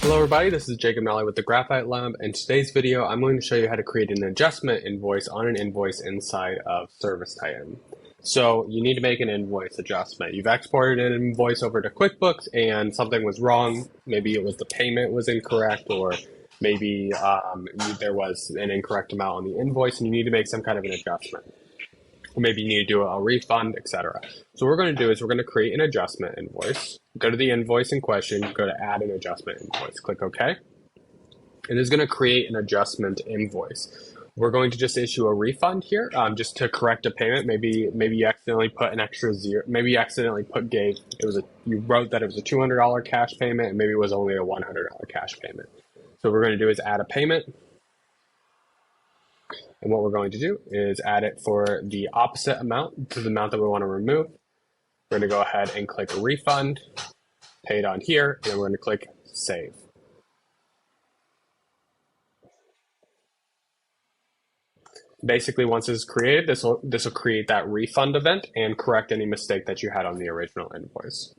Hello everybody, this is Jacob Nally with the Graphite Lab. In today's video, I'm going to show you how to create an adjustment invoice on an invoice inside of ServiceTitan. So you need to make an invoice adjustment. You've exported an invoice over to QuickBooks and something was wrong. Maybe it was the payment was incorrect, or maybe there was an incorrect amount on the invoice and you need to make some kind of an adjustment. Or maybe you need to do a refund, etc. So what we're going to do is we're going to create an adjustment invoice. Go to the invoice in question, go to add an adjustment invoice, click OK. It is going to create an adjustment invoice. We're going to just issue a refund here, just to correct a payment. Maybe you accidentally put an extra zero. Maybe you accidentally you wrote that it was a $200 cash payment, and maybe it was only a $100 cash payment. So what we're going to do is add a payment. And what we're going to do is add it for the opposite amount to the amount that we want to remove. We're going to go ahead and click refund, pay it on here, and then we're going to click save. Basically, once it's created, this will create that refund event and correct any mistake that you had on the original invoice.